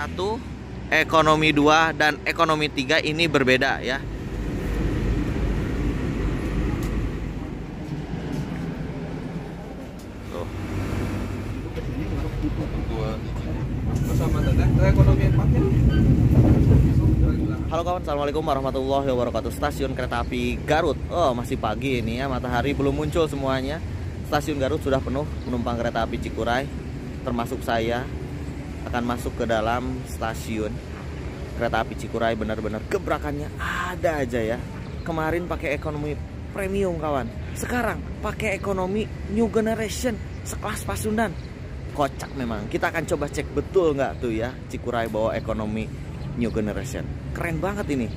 1, ekonomi 2, dan ekonomi 3 ini berbeda ya. Tuh. Halo kawan, assalamualaikum warahmatullahi wabarakatuh. Stasiun kereta api Garut. Oh, masih pagi ini ya, matahari belum muncul semuanya. Stasiun Garut sudah penuh penumpang kereta api Cikuray, termasuk saya akan masuk ke dalam stasiun kereta api Cikuray. Benar-benar gebrakannya ada aja ya. Kemarin pakai ekonomi premium kawan, sekarang pakai ekonomi new generation sekelas Pasundan. Kocak memang. Kita akan coba cek betul nggak tuh ya Cikuray bawa ekonomi new generation. Keren banget ini.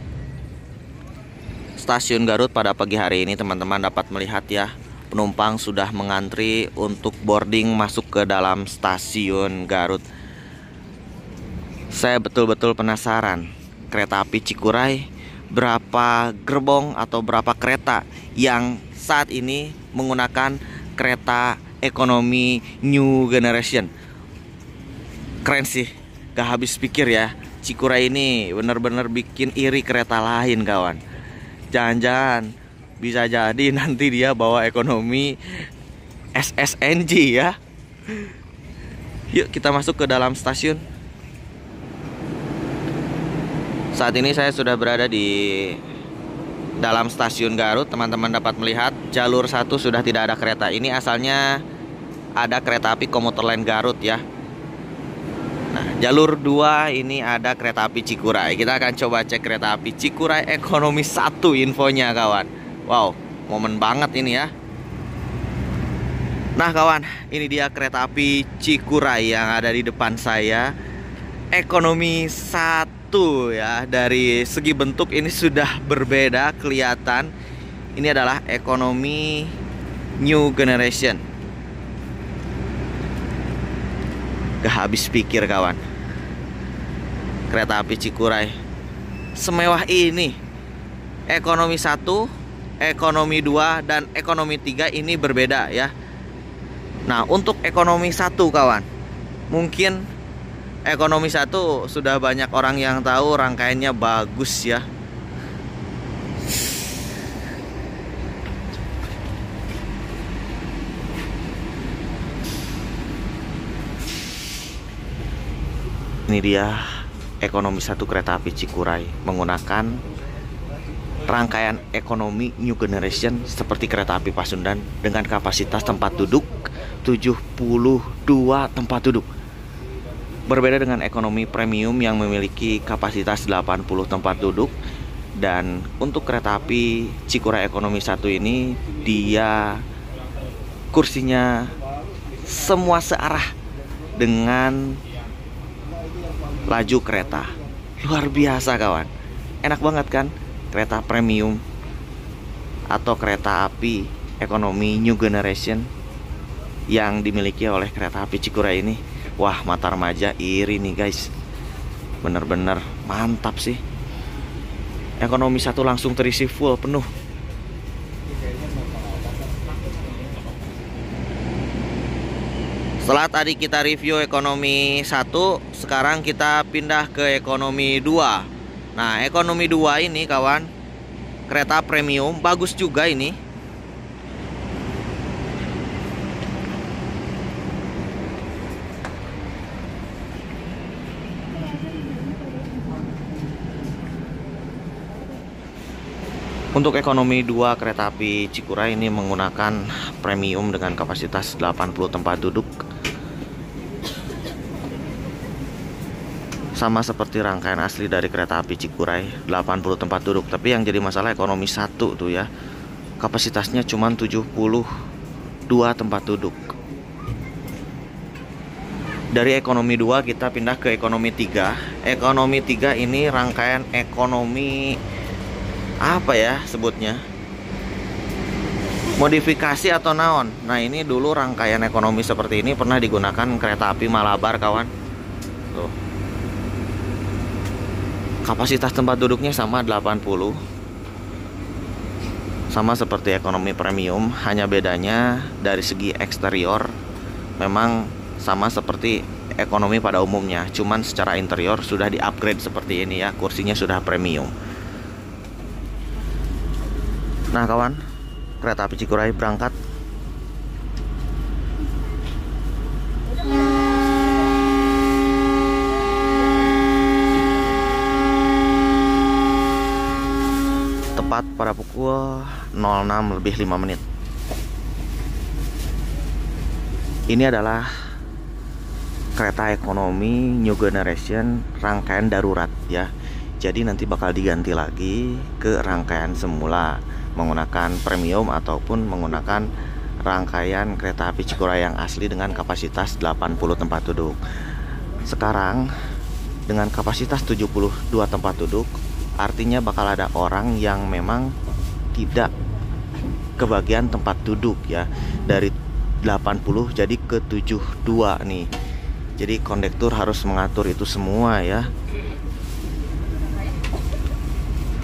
Stasiun Garut pada pagi hari ini teman-teman dapat melihat ya, penumpang sudah mengantri untuk boarding masuk ke dalam stasiun Garut. Saya betul-betul penasaran, kereta api Cikuray berapa gerbong atau berapa kereta yang saat ini menggunakan kereta ekonomi new generation. Keren sih, gak habis pikir ya. Cikuray ini benar-benar bikin iri kereta lain kawan. Jangan-jangan bisa jadi nanti dia bawa ekonomi SSNG ya. Yuk kita masuk ke dalam stasiun. Saat ini saya sudah berada di dalam stasiun Garut. Teman-teman dapat melihat jalur 1 sudah tidak ada kereta. Ini asalnya ada kereta api komuter lain Garut ya. Nah, jalur 2 ini ada kereta api Cikuray. Kita akan coba cek kereta api Cikuray ekonomi 1 infonya kawan. Wow, momen banget ini ya. Nah kawan, ini dia kereta api Cikuray yang ada di depan saya. Ekonomi 1 ya. Dari segi bentuk ini sudah berbeda kelihatan. Ini adalah ekonomi new generation. Gak habis pikir kawan, kereta api Cikuray semewah ini. Ekonomi 1, ekonomi 2, dan ekonomi 3 ini berbeda ya. Nah untuk ekonomi 1 kawan, mungkin ekonomi 1 sudah banyak orang yang tahu, rangkaiannya bagus ya. Ini dia ekonomi 1 kereta api Cikuray menggunakan rangkaian ekonomi new generation seperti kereta api Pasundan dengan kapasitas tempat duduk 72 tempat duduk. Berbeda dengan ekonomi premium yang memiliki kapasitas 80 tempat duduk. Dan untuk kereta api Cikuray ekonomi 1 ini dia kursinya semua searah dengan laju kereta. Luar biasa kawan. Enak banget kan? Kereta premium atau kereta api ekonomi new generation yang dimiliki oleh kereta api Cikuray ini. Wah, mata remaja iri nih guys. Bener-bener mantap sih. Ekonomi 1 langsung terisi full penuh. Setelah tadi kita review ekonomi 1, sekarang kita pindah ke ekonomi 2. Nah, ekonomi 2 ini kawan, kereta premium, bagus juga ini. Untuk ekonomi 2 kereta api Cikuray ini menggunakan premium dengan kapasitas 80 tempat duduk. Sama seperti rangkaian asli dari kereta api Cikuray, 80 tempat duduk. Tapi yang jadi masalah ekonomi 1 tuh ya, kapasitasnya cuma 72 tempat duduk. Dari ekonomi 2 kita pindah ke ekonomi 3. Ekonomi 3 ini rangkaian ekonomi apa ya sebutnya, modifikasi atau naon. Nah ini dulu rangkaian ekonomi seperti ini pernah digunakan kereta api Malabar kawan. Tuh. Kapasitas tempat duduknya sama 80. Sama seperti ekonomi premium, hanya bedanya dari segi eksterior memang sama seperti ekonomi pada umumnya, cuman secara interior sudah di-upgrade seperti ini ya, kursinya sudah premium. Nah kawan, kereta api Cikuray berangkat. Tepat pada pukul 06:05. Ini adalah kereta ekonomi New Generation rangkaian darurat ya. Jadi nanti bakal diganti lagi ke rangkaian semula menggunakan premium ataupun menggunakan rangkaian kereta api Cikuray yang asli dengan kapasitas 80 tempat duduk. Sekarang dengan kapasitas 72 tempat duduk, artinya bakal ada orang yang memang tidak kebagian tempat duduk ya. Dari 80 jadi ke 72 nih. Jadi kondektur harus mengatur itu semua ya.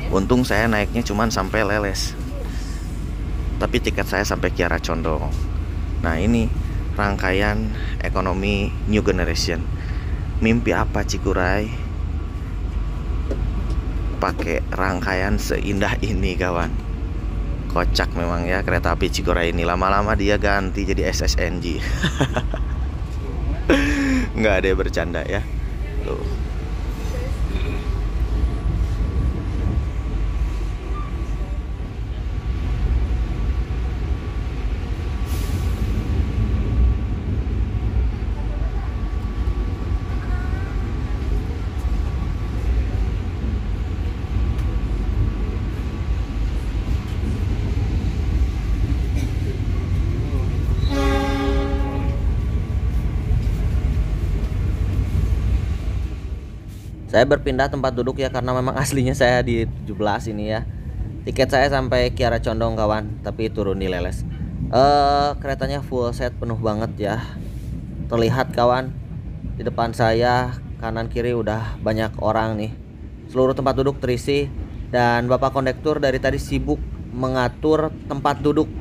Untung saya naiknya cuman sampai Leles, tapi tiket saya sampai Kiara Condong. Nah ini rangkaian ekonomi New Generation. Mimpi apa Cikuray pakai rangkaian seindah ini kawan. Kocak memang ya kereta api Cikuray ini. Lama-lama dia ganti jadi SSNG. Nggak ada yang bercanda ya. Tuh. Saya berpindah tempat duduk ya karena memang aslinya saya di 17 ini ya. Tiket saya sampai Kiara Condong kawan, tapi turun di Leles. Keretanya full set penuh banget ya. Terlihat kawan, di depan saya kanan kiri udah banyak orang nih. Seluruh tempat duduk terisi dan Bapak kondektur dari tadi sibuk mengatur tempat duduk.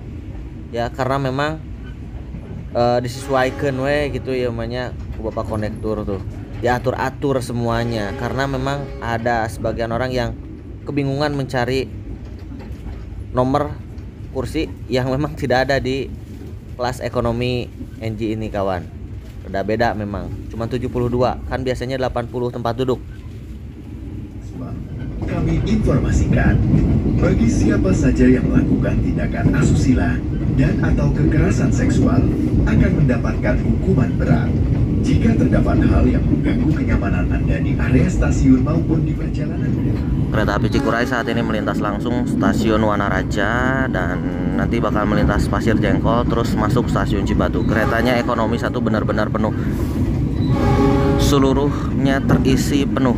Ya karena memang disesuaikan gitu ya namanya Bapak kondektur tuh. Diatur-atur semuanya karena memang ada sebagian orang yang kebingungan mencari nomor kursi yang memang tidak ada di kelas ekonomi NG ini kawan. Beda-beda memang, cuma 72 kan biasanya 80 tempat duduk. Kami informasikan bagi siapa saja yang melakukan tindakan asusila dan atau kekerasan seksual akan mendapatkan hukuman berat. Jika terdapat hal yang mengganggu kenyamanan Anda di area stasiun maupun di perjalanan. Kereta api Cikuray saat ini melintas langsung stasiun Wanaraja dan nanti bakal melintas Pasir Jengkol terus masuk stasiun Cibatu. Keretanya ekonomi satu benar-benar penuh. Seluruhnya terisi penuh.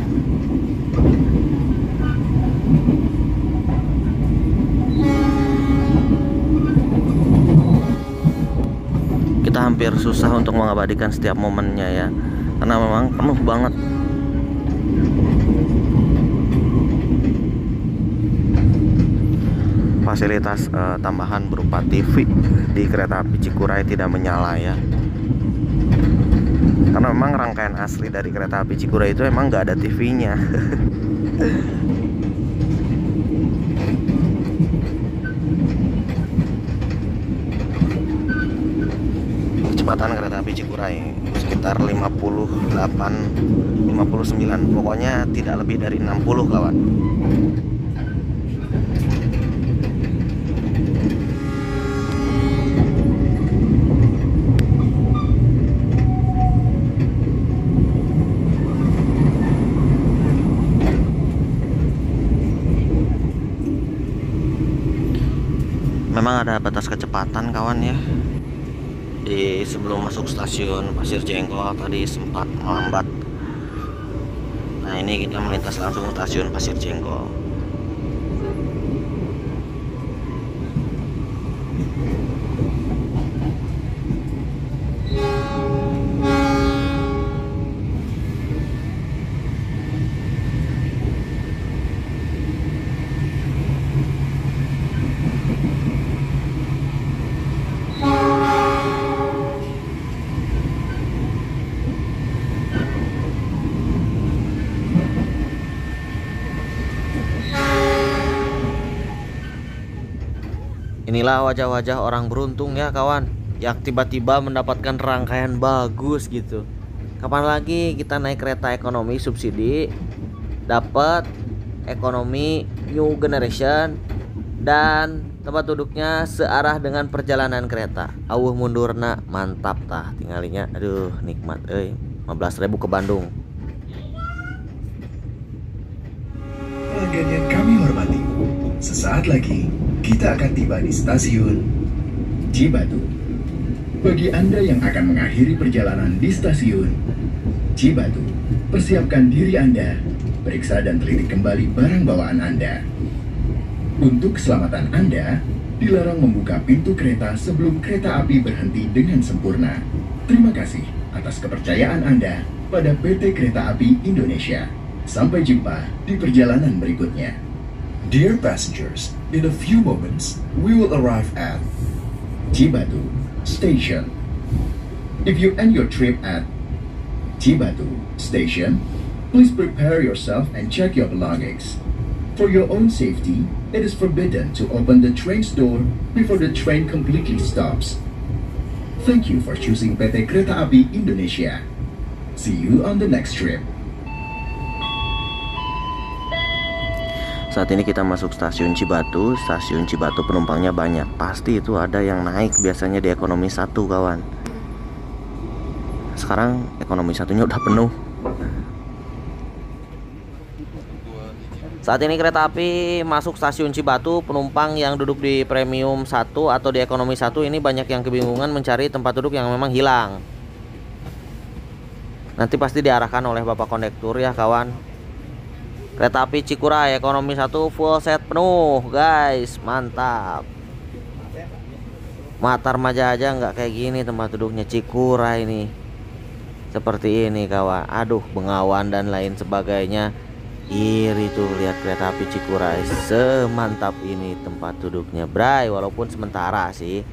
Kita hampir susah untuk mengabadikan setiap momennya ya, karena memang penuh banget. Fasilitas tambahan berupa TV di kereta api Cikuray tidak menyala ya, karena memang rangkaian asli dari kereta api Cikuray itu emang nggak ada TV-nya. Kecepatan kereta api Cikuray sekitar 59, pokoknya tidak lebih dari 60 kawan. Memang ada batas kecepatan kawan ya. Di sebelum masuk stasiun Pasir Jengkol tadi sempat melambat. Nah ini kita melintas langsung stasiun Pasir Jengkol. Inilah wajah-wajah orang beruntung ya kawan, yang tiba-tiba mendapatkan rangkaian bagus gitu. Kapan lagi kita naik kereta ekonomi subsidi, dapat ekonomi new generation, dan tempat duduknya searah dengan perjalanan kereta. Awuh mundurna mantap tah tinggalinya. Aduh nikmat 15.000 ke Bandung. Pelanggan yang kami hormati, sesaat lagi kita akan tiba di stasiun Cibatu. Bagi Anda yang akan mengakhiri perjalanan di stasiun Cibatu, persiapkan diri Anda, periksa dan teliti kembali barang bawaan Anda. Untuk keselamatan Anda, dilarang membuka pintu kereta sebelum kereta api berhenti dengan sempurna. Terima kasih atas kepercayaan Anda pada PT Kereta Api Indonesia. Sampai jumpa di perjalanan berikutnya. Dear passengers, in a few moments, we will arrive at Cibatu Station. If you end your trip at Cibatu Station, please prepare yourself and check your belongings. For your own safety, it is forbidden to open the train's door before the train completely stops. Thank you for choosing PT Kereta Api Indonesia. See you on the next trip. Saat ini kita masuk stasiun Cibatu. Stasiun Cibatu penumpangnya banyak. Pasti itu ada yang naik biasanya di ekonomi 1 kawan. Sekarang ekonomi 1-nya udah penuh. Saat ini kereta api masuk stasiun Cibatu. Penumpang yang duduk di premium 1 atau di ekonomi 1 ini banyak yang kebingungan mencari tempat duduk yang memang hilang. Nanti pasti diarahkan oleh bapak kondektur ya kawan. Kereta api Cikuray ekonomi 1 full set penuh guys, mantap. Mata remaja aja nggak kayak gini tempat duduknya Cikuray nih. Seperti ini kawan. Aduh, Bengawan dan lain sebagainya. Iri tuh lihat kereta api Cikuray semantap ini tempat duduknya bray, walaupun sementara sih.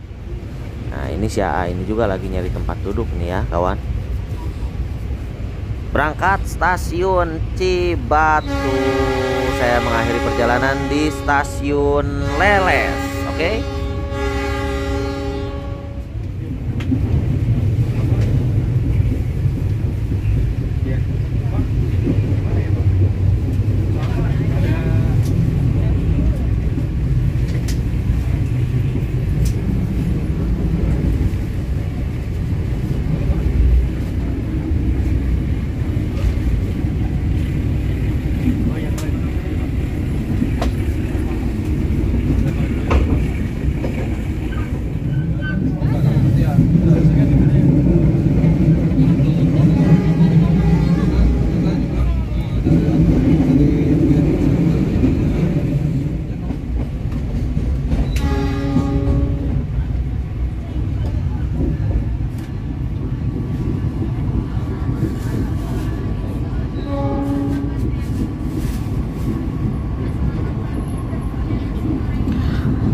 Nah ini si AA ini juga lagi nyari tempat duduk nih ya kawan. Berangkat stasiun Cibatu. Saya mengakhiri perjalanan di stasiun Leles. Oke.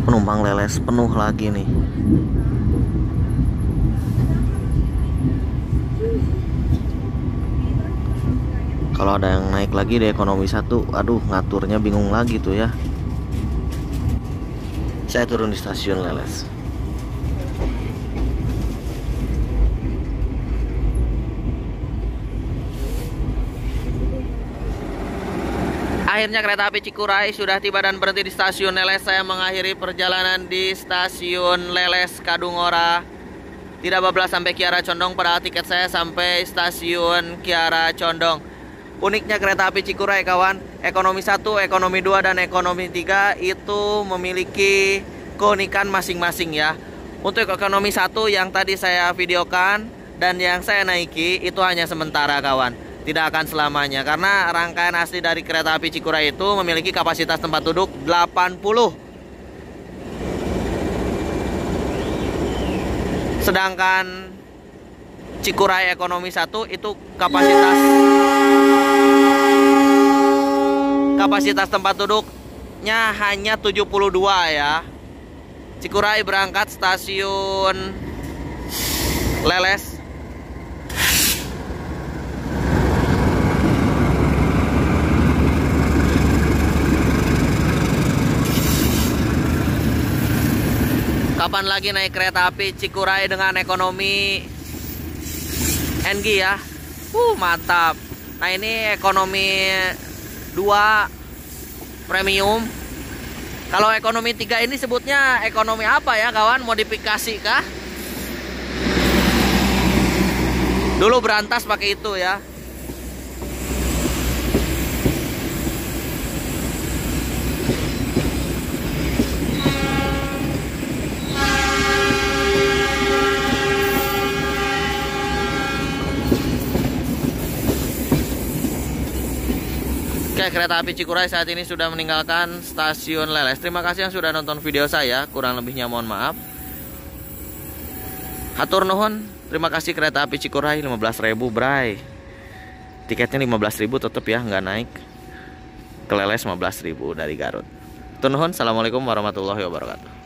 Penumpang Leles penuh lagi nih. Kalau ada yang naik lagi di ekonomi 1, aduh ngaturnya bingung lagi tuh ya. Saya turun di stasiun Leles. Akhirnya kereta api Cikuray sudah tiba dan berhenti di stasiun Leles. Saya mengakhiri perjalanan di stasiun Leles Kadungora. Tidak bablas sampai Kiara Condong, padahal tiket saya sampai stasiun Kiara Condong. Uniknya kereta api Cikuray kawan, ekonomi 1, ekonomi 2, dan ekonomi 3 itu memiliki keunikan masing-masing ya. Untuk ekonomi 1 yang tadi saya videokan dan yang saya naiki itu hanya sementara kawan, tidak akan selamanya, karena rangkaian asli dari kereta api Cikuray itu memiliki kapasitas tempat duduk 80. Sedangkan Cikuray ekonomi 1 itu kapasitas tempat duduknya hanya 72 ya. Cikuray berangkat stasiun Leles. Kapan lagi naik kereta api Cikuray dengan ekonomi NG ya? Mantap. Nah, ini ekonomi 2 premium. Kalau ekonomi 3 ini sebutnya ekonomi apa ya kawan? Modifikasi kah? Dulu berantas pakai itu ya. Oke, kereta api Cikuray saat ini sudah meninggalkan stasiun Leles. Terima kasih yang sudah nonton video saya. Kurang lebihnya mohon maaf. Hatur nuhun. Terima kasih kereta api Cikuray 15.000 bray. Tiketnya 15.000 tetap ya, nggak naik. Ke Leles 15.000 dari Garut. Hatur nuhun. Assalamualaikum warahmatullahi wabarakatuh.